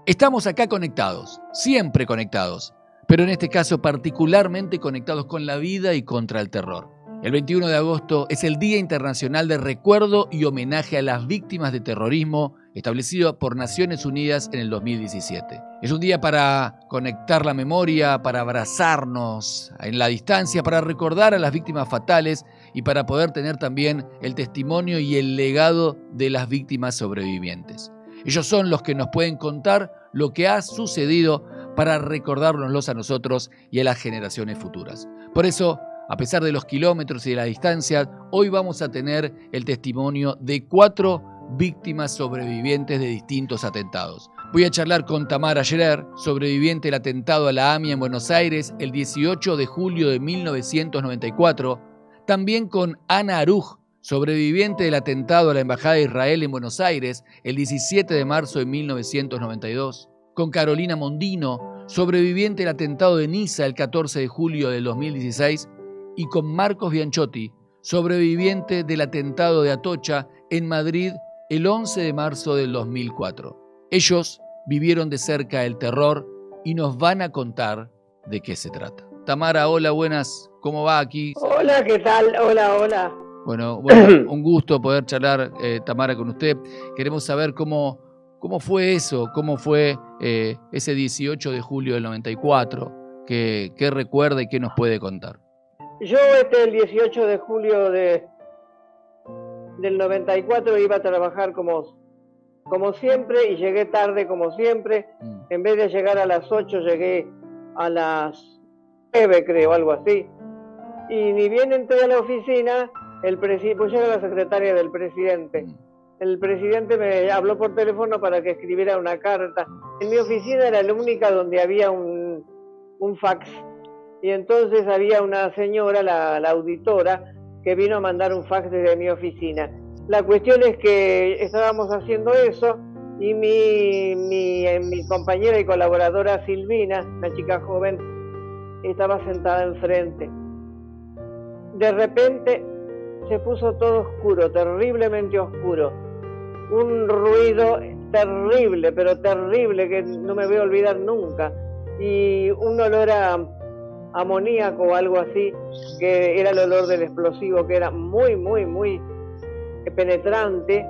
Estamos acá conectados, siempre conectados, pero en este caso particularmente conectados con la vida y contra el terror. El 21 de agosto es el Día Internacional de Recuerdo y Homenaje a las Víctimas de Terrorismo, establecido por Naciones Unidas en el 2017. Es un día para conectar la memoria, para abrazarnos en la distancia, para recordar a las víctimas fatales y para poder tener también el testimonio y el legado de las víctimas sobrevivientes. Ellos son los que nos pueden contar lo que ha sucedido para recordárnoslos a nosotros y a las generaciones futuras. Por eso, a pesar de los kilómetros y de la distancia, hoy vamos a tener el testimonio de 4 víctimas sobrevivientes de distintos atentados. Voy a charlar con Tamara Scherer, sobreviviente del atentado a la AMIA en Buenos Aires el 18 de julio de 1994. También con Ana Aruj, sobreviviente del atentado a la Embajada de Israel en Buenos Aires el 17 de marzo de 1992. Con Carolina Mondino, sobreviviente del atentado de Niza el 14 de julio del 2016. Y con Marcos Bianchotti, sobreviviente del atentado de Atocha en Madrid el 11 de marzo del 2004. Ellos vivieron de cerca el terror y nos van a contar de qué se trata. Tamara, hola, buenas, ¿cómo va aquí? Hola, ¿qué tal? Hola. Bueno, un gusto poder charlar, Tamara, con usted. Queremos saber cómo fue eso, cómo fue ese 18 de julio del 94, qué recuerda y qué nos puede contar. Yo el 18 de julio del 94 iba a trabajar como siempre y llegué tarde como siempre. En vez de llegar a las 8 llegué a las 9, creo, algo así. Y ni bien entré a la oficina, pues yo era la secretaria del presidente. El presidente me habló por teléfono para que escribiera una carta. En mi oficina era la única donde había un fax. Y entonces había una señora, la auditora, que vino a mandar un fax desde mi oficina. La cuestión es que estábamos haciendo eso y mi compañera y colaboradora Silvina, una chica joven, estaba sentada enfrente. De repente se puso todo oscuro, terriblemente oscuro. Un ruido terrible, pero terrible, que no me voy a olvidar nunca. Y un olor a amoníaco o algo así, que era el olor del explosivo, que era muy penetrante,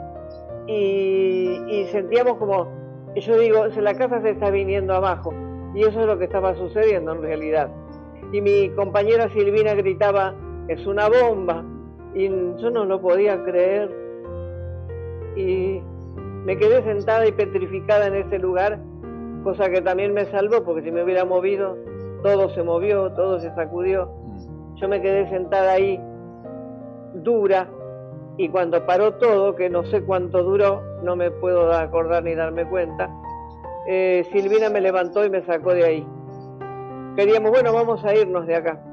y sentíamos como, yo digo, la casa se está viniendo abajo, y eso es lo que estaba sucediendo en realidad. Y mi compañera Silvina gritaba, es una bomba, y yo no lo podía creer, y me quedé sentada y petrificada en ese lugar, cosa que también me salvó, porque si me hubiera movido, todo se movió, todo se sacudió. Yo me quedé sentada ahí, dura, y cuando paró todo, que no sé cuánto duró, no me puedo acordar ni darme cuenta, Silvina me levantó y me sacó de ahí. Queríamos, bueno, vamos a irnos de acá.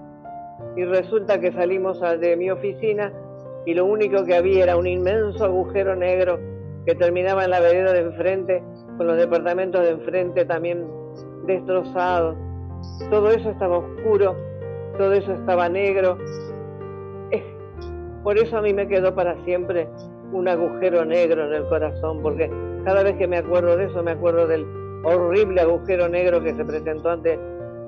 Y resulta que salimos de mi oficina y lo único que había era un inmenso agujero negro que terminaba en la vereda de enfrente, con los departamentos de enfrente también destrozados. Todo eso estaba oscuro, todo eso estaba negro. Por eso a mí me quedó para siempre un agujero negro en el corazón, porque cada vez que me acuerdo de eso, me acuerdo del horrible agujero negro que se presentó ante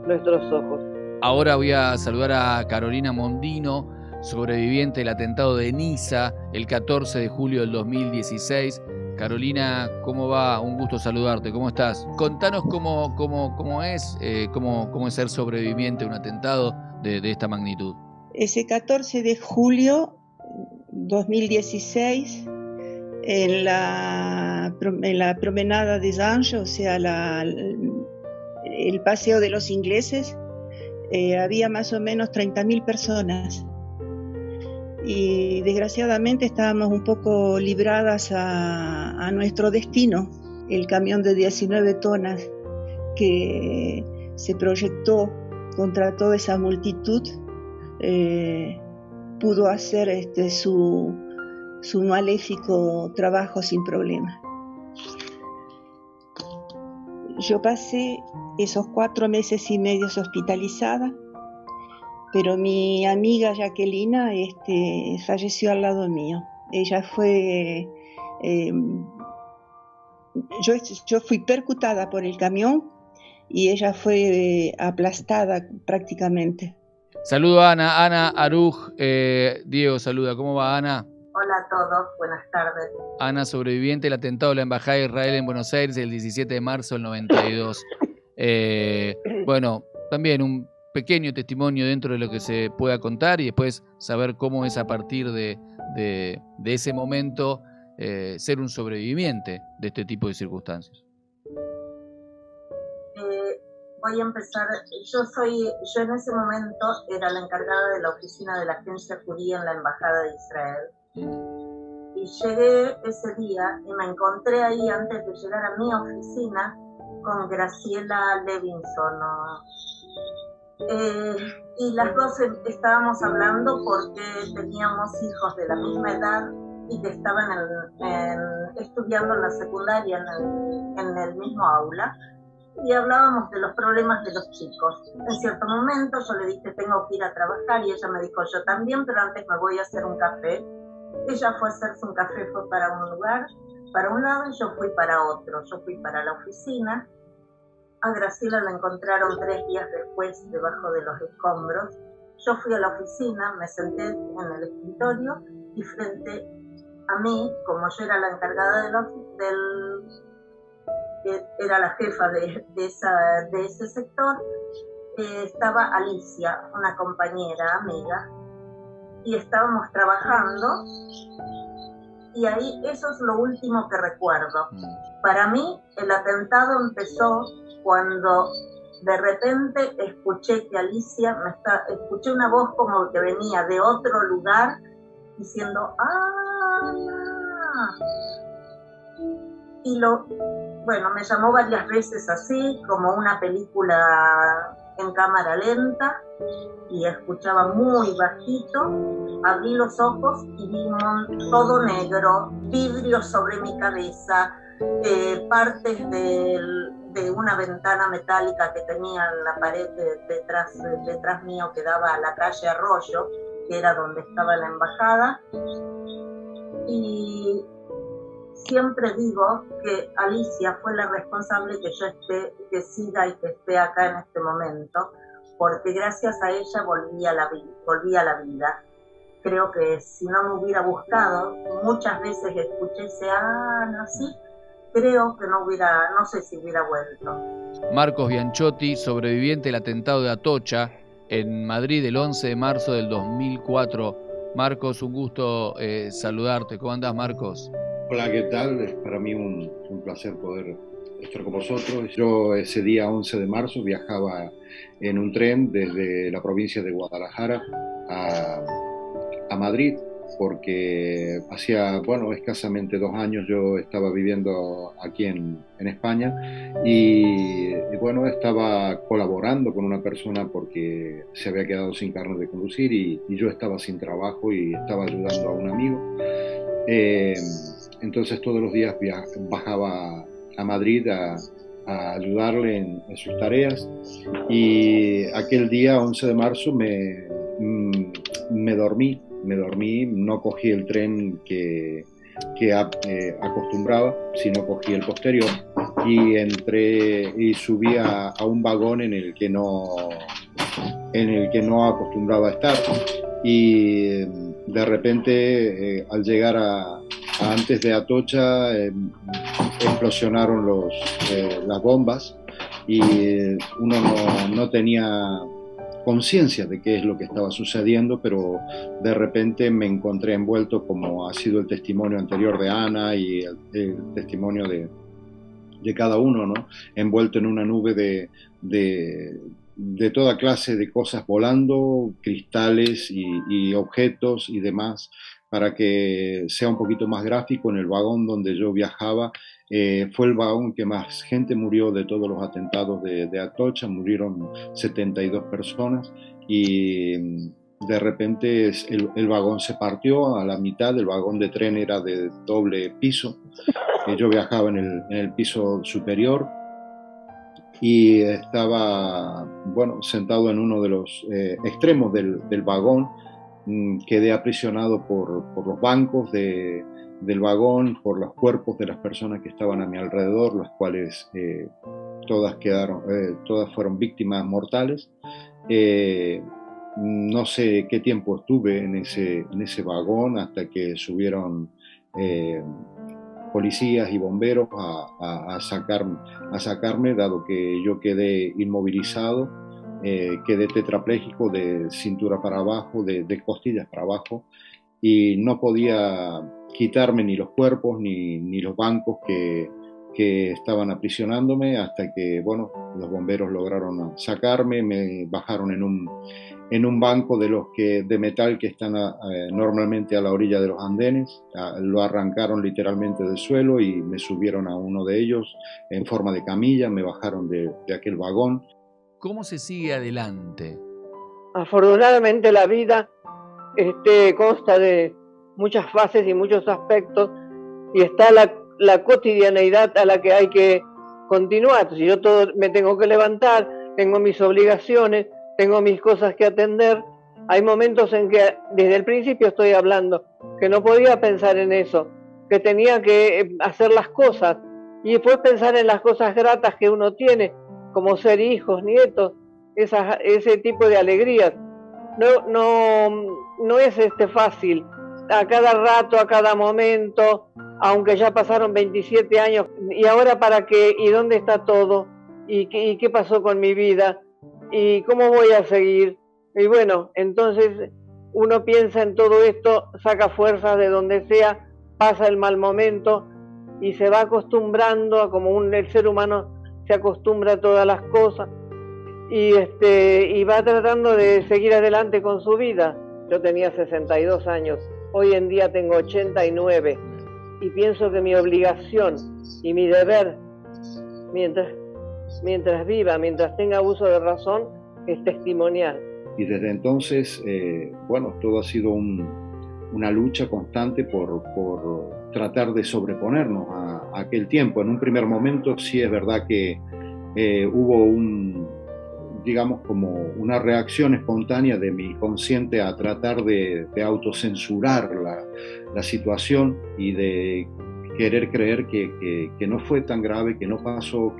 nuestros ojos. Ahora voy a saludar a Carolina Mondino, sobreviviente del atentado de Niza el 14 de julio del 2016. Carolina, ¿cómo va? Un gusto saludarte. ¿Cómo estás? Contanos cómo es ser sobreviviente de un atentado de esta magnitud. Ese 14 de julio 2016, en la promenada des Anges, o sea, el paseo de los ingleses, había más o menos 30.000 personas. Y desgraciadamente estábamos un poco libradas a nuestro destino. El camión de 19 tonas que se proyectó contra toda esa multitud pudo hacer su maléfico trabajo sin problema. Yo pasé esos 4 meses y medio hospitalizada, pero mi amiga Jacquelina falleció al lado mío. Ella fue yo fui percutada por el camión y ella fue aplastada prácticamente. Saludo a Ana, Ana Aruj, Diego saluda, ¿cómo va Ana? Hola a todos, buenas tardes. Ana, sobreviviente del atentado de la Embajada de Israel en Buenos Aires el 17 de marzo del 92. Bueno, también un pequeño testimonio dentro de lo que se pueda contar y después saber cómo es a partir de ese momento ser un sobreviviente de este tipo de circunstancias. Voy a empezar, yo en ese momento era la encargada de la oficina de la agencia judía en la Embajada de Israel. Y llegué ese día y me encontré ahí antes de llegar a mi oficina con Graciela Levinson. Y las dos estábamos hablando porque teníamos hijos de la misma edad y que estaban estudiando en la secundaria en el mismo aula. Y hablábamos de los problemas de los chicos. En cierto momento yo le dije, tengo que ir a trabajar, y ella me dijo, yo también, pero antes me voy a hacer un café. Ella fue a hacerse un café, fue para un lugar, para un lado, y yo fui para otro. Yo fui para la oficina. A Graciela la encontraron 3 días después debajo de los escombros. Yo fui a la oficina, me senté en el escritorio, y frente a mí, como yo era la encargada era la jefa de ese sector, estaba Alicia, una compañera, amiga, y estábamos trabajando, y ahí eso es lo último que recuerdo. Para mí el atentado empezó cuando de repente escuché que Alicia, escuché una voz como que venía de otro lugar diciendo ¡Ana! Y bueno, me llamó varias veces así, como una película en cámara lenta, y escuchaba muy bajito. Abrí los ojos y vi todo negro, vidrios sobre mi cabeza, partes de una ventana metálica que tenía en la pared detrás mío, que daba a la calle Arroyo, que era donde estaba la embajada. Y siempre digo que Alicia fue la responsable que yo que siga y que esté acá en este momento, porque gracias a ella volví a la vida. Creo que si no me hubiera buscado, muchas veces escuché ese así, creo que no sé si hubiera vuelto. Marcos Bianchotti, sobreviviente del atentado de Atocha en Madrid el 11 de marzo del 2004. Marcos, un gusto saludarte. ¿Cómo andás, Marcos? Hola, ¿qué tal? Es para mí un placer poder estar con vosotros. Yo ese día 11 de marzo viajaba en un tren desde la provincia de Guadalajara a Madrid, porque hacía, escasamente 2 años yo estaba viviendo aquí en España y estaba colaborando con una persona porque se había quedado sin carnet de conducir y yo estaba sin trabajo y estaba ayudando a un amigo. Entonces todos los días bajaba a Madrid a ayudarle en sus tareas, y aquel día 11 de marzo me dormí, no cogí el tren que acostumbraba, sino cogí el posterior y subí a un vagón en el que no acostumbraba a estar, y de repente al llegar antes de Atocha explosionaron las bombas y uno no tenía conciencia de qué es lo que estaba sucediendo, pero de repente me encontré envuelto, como ha sido el testimonio anterior de Ana y el testimonio de cada uno, ¿no? Envuelto en una nube de toda clase de cosas volando, cristales y objetos y demás. Para que sea un poquito más gráfico, en el vagón donde yo viajaba fue el vagón que más gente murió de todos los atentados de Atocha. Murieron 72 personas y de repente el vagón se partió a la mitad. El vagón de tren era de doble piso, yo viajaba en el piso superior y estaba sentado en uno de los extremos del vagón. quedé aprisionado por los bancos del vagón, por los cuerpos de las personas que estaban a mi alrededor, las cuales todas fueron víctimas mortales. No sé qué tiempo estuve en ese vagón hasta que subieron policías y bomberos a sacarme, dado que yo quedé inmovilizado, quedé tetrapléjico de cintura para abajo, de costillas para abajo, y no podía quitarme ni los cuerpos ni los bancos que estaban aprisionándome, hasta que, bueno, los bomberos lograron sacarme, me bajaron en un banco de metal que están normalmente a la orilla de los andenes. Lo arrancaron literalmente del suelo y me subieron a uno de ellos en forma de camilla, me bajaron de aquel vagón. ¿Cómo se sigue adelante? Afortunadamente la vida consta de muchas fases y muchos aspectos, y está la cotidianeidad a la que hay que continuar. Si yo me tengo que levantar, tengo mis obligaciones, tengo mis cosas que atender. Hay momentos en que desde el principio estoy hablando que no podía pensar en eso, que tenía que hacer las cosas y después pensar en las cosas gratas que uno tiene, como ser hijos, nietos, ese tipo de alegrías. No es fácil. A cada rato, a cada momento, aunque ya pasaron 27 años, ¿y ahora para qué? ¿Y dónde está todo? ¿Y qué pasó con mi vida? ¿Y cómo voy a seguir? Y bueno, entonces uno piensa en todo esto, saca fuerzas de donde sea, pasa el mal momento y se va acostumbrando a como el ser humano se acostumbra a todas las cosas y va tratando de seguir adelante con su vida. Yo tenía 62 años, hoy en día tengo 89 y pienso que mi obligación y mi deber mientras viva, mientras tenga uso de razón, es testimonial. Y desde entonces, bueno, todo ha sido una lucha constante por tratar de sobreponernos a aquel tiempo. En un primer momento sí es verdad que hubo digamos, como una reacción espontánea de mi consciente a tratar de autocensurar la situación y de querer creer que no fue tan grave, que no pasó,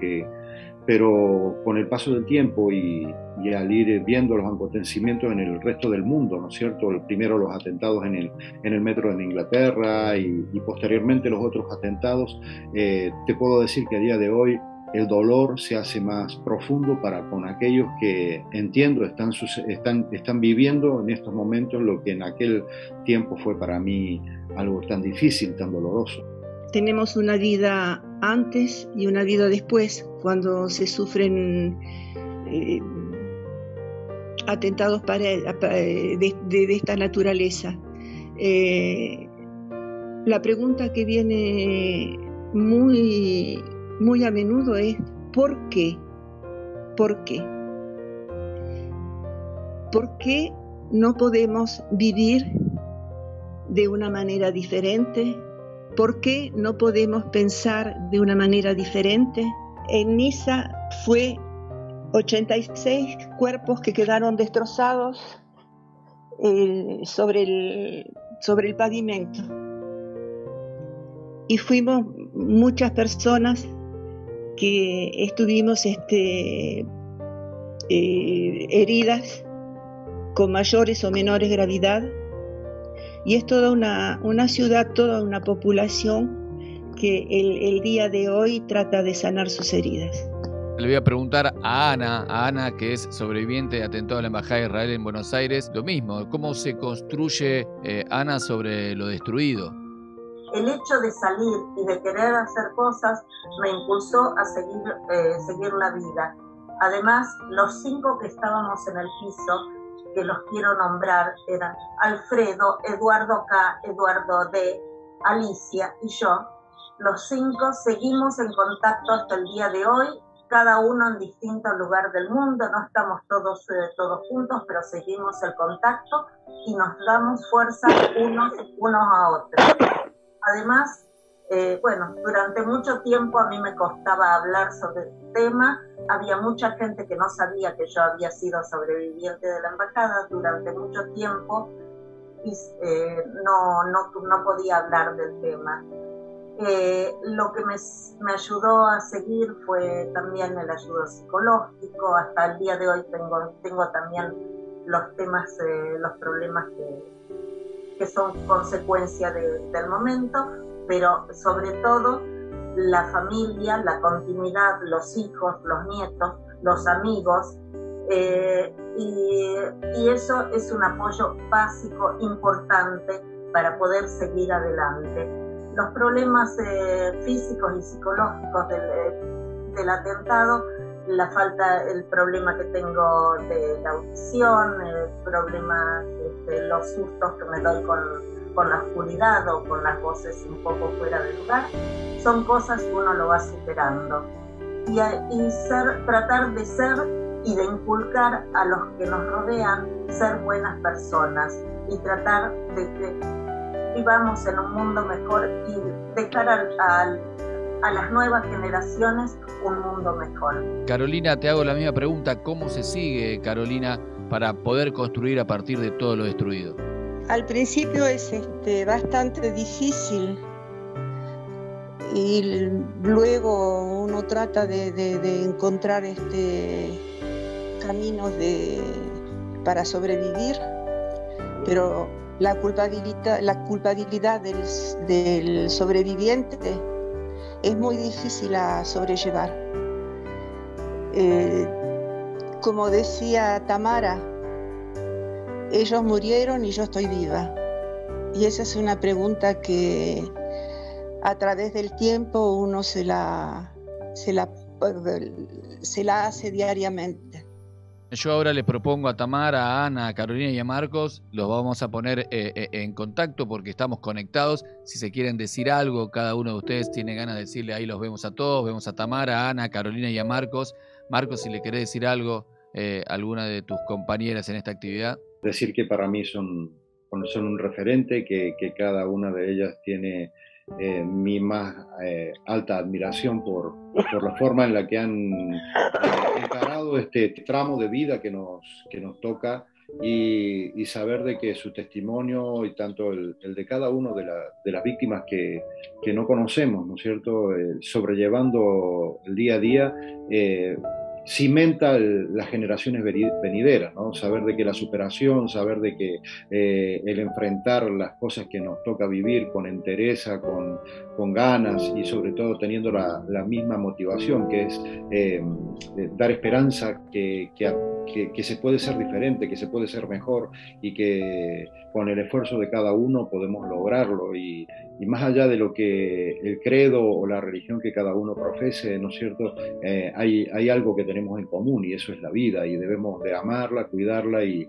pero con el paso del tiempo y al ir viendo los acontecimientos en el resto del mundo, ¿no es cierto? Primero los atentados en el metro de Inglaterra y posteriormente los otros atentados, te puedo decir que a día de hoy el dolor se hace más profundo con aquellos que, entiendo, están viviendo en estos momentos lo que en aquel tiempo fue para mí algo tan difícil, tan doloroso. Tenemos una vida antes y una vida después, cuando se sufren atentados de esta naturaleza. La pregunta que viene muy a menudo es ¿por qué? ¿Por qué? ¿Por qué no podemos vivir de una manera diferente? ¿Por qué no podemos pensar de una manera diferente? En Niza fue 86 cuerpos que quedaron destrozados sobre el pavimento. Y fuimos muchas personas que estuvimos heridas con mayores o menores gravedad. Y es toda una ciudad, toda una población que el día de hoy trata de sanar sus heridas. Le voy a preguntar a Ana, que es sobreviviente de atentado a la Embajada de Israel en Buenos Aires, lo mismo. ¿Cómo se construye, Ana, sobre lo destruido? El hecho de salir y de querer hacer cosas me impulsó a seguir la vida. Además, los 5 que estábamos en el piso, que los quiero nombrar, eran Alfredo, Eduardo K., Eduardo D., Alicia y yo. Los 5 seguimos en contacto hasta el día de hoy, cada uno en distinto lugar del mundo, no estamos todos juntos, pero seguimos el contacto y nos damos fuerza unos a otros. Además, durante mucho tiempo a mí me costaba hablar sobre el tema. Había mucha gente que no sabía que yo había sido sobreviviente de la embajada durante mucho tiempo. no podía hablar del tema. Lo que me ayudó a seguir fue también el ayudo psicológico. Hasta el día de hoy tengo también los temas, los problemas que son consecuencia del momento, pero sobre todo la familia, la continuidad, los hijos, los nietos, los amigos, y eso es un apoyo básico, importante para poder seguir adelante. Los problemas físicos y psicológicos del atentado, el problema que tengo de la audición, problemas, los sustos que me doy con la oscuridad o con las voces un poco fuera de lugar, son cosas que uno lo va superando. Y tratar de ser y de inculcar a los que nos rodean ser buenas personas y tratar de que vivamos en un mundo mejor y dejar a las nuevas generaciones un mundo mejor. Carolina, te hago la misma pregunta. ¿Cómo se sigue, Carolina, para poder construir a partir de todo lo destruido? Al principio es bastante difícil y luego uno trata de encontrar caminos para sobrevivir, pero la culpabilidad del sobreviviente es muy difícil a sobrellevar. Como decía Tamara, ellos murieron y yo estoy viva. Y esa es una pregunta que a través del tiempo uno se la hace diariamente. Yo ahora les propongo a Tamara, a Ana, a Carolina y a Marcos, los vamos a poner en contacto porque estamos conectados. Si se quieren decir algo, cada uno de ustedes tiene ganas de decirle, ahí los vemos a todos, vemos a Tamara, a Ana, a Carolina y a Marcos. Marcos, si le querés decir algo a alguna de tus compañeras en esta actividad. Decir que para mí son un referente, que cada una de ellas tiene mi más alta admiración por la forma en la que han encarado este tramo de vida que nos toca y saber de que su testimonio y tanto el de cada uno de las víctimas que no conocemos, ¿no es cierto?, sobrellevando el día a día, cimenta las generaciones venideras, ¿no? Saber de que la superación, saber de que el enfrentar las cosas que nos toca vivir con entereza, con ganas y sobre todo teniendo la misma motivación, que es dar esperanza que se puede ser diferente, que se puede ser mejor y que con el esfuerzo de cada uno podemos lograrlo y más allá de lo que el credo o la religión que cada uno profese, ¿no es cierto?, hay algo que tenemos en común y eso es la vida y debemos de amarla, cuidarla y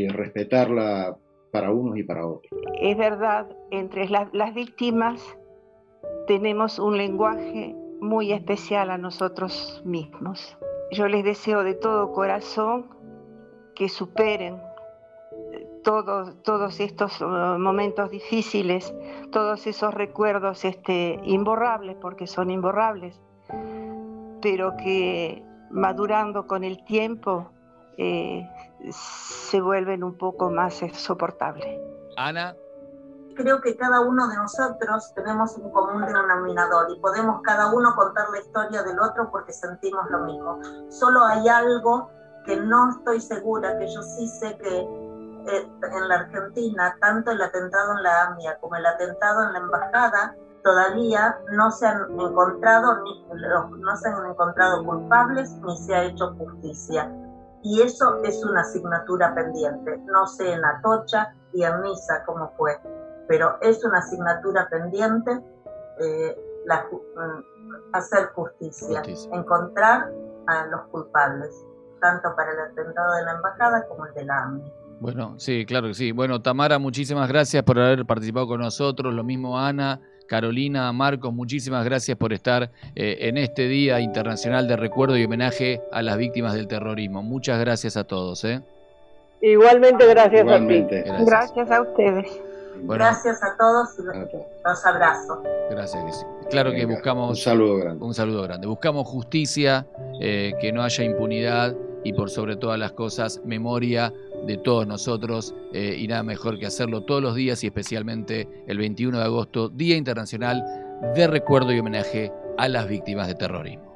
respetarla para unos y para otros. Es verdad, entre las víctimas tenemos un lenguaje muy especial a nosotros mismos. Yo les deseo de todo corazón que superen todos estos momentos difíciles, todos esos recuerdos imborrables, porque son imborrables, pero que madurando con el tiempo se vuelven un poco más soportables. Ana. Creo que cada uno de nosotros tenemos un común denominador y podemos cada uno contar la historia del otro porque sentimos lo mismo. Solo hay algo que no estoy segura, que yo sí sé que en la Argentina, tanto el atentado en la AMIA como el atentado en la embajada, todavía no se han encontrado culpables ni se ha hecho justicia. Y eso es una asignatura pendiente. No sé en Atocha y en Niza cómo fue, pero es una asignatura pendiente hacer justicia, encontrar a los culpables, tanto para el atentado de la embajada como el de la AMIA. Bueno, sí, claro que sí. Bueno, Tamara, muchísimas gracias por haber participado con nosotros. Lo mismo Ana, Carolina, Marcos, muchísimas gracias por estar en este Día Internacional de Recuerdo y Homenaje a las Víctimas del Terrorismo. Muchas gracias a todos. Igualmente, gracias a ti. Gracias a ustedes. Bueno, gracias a todos y los abrazo. Gracias. Claro que buscamos un saludo grande. Un saludo grande. Buscamos justicia, que no haya impunidad y por sobre todas las cosas memoria de todos nosotros y nada mejor que hacerlo todos los días y especialmente el 21 de agosto, Día Internacional de Recuerdo y Homenaje a las Víctimas de Terrorismo.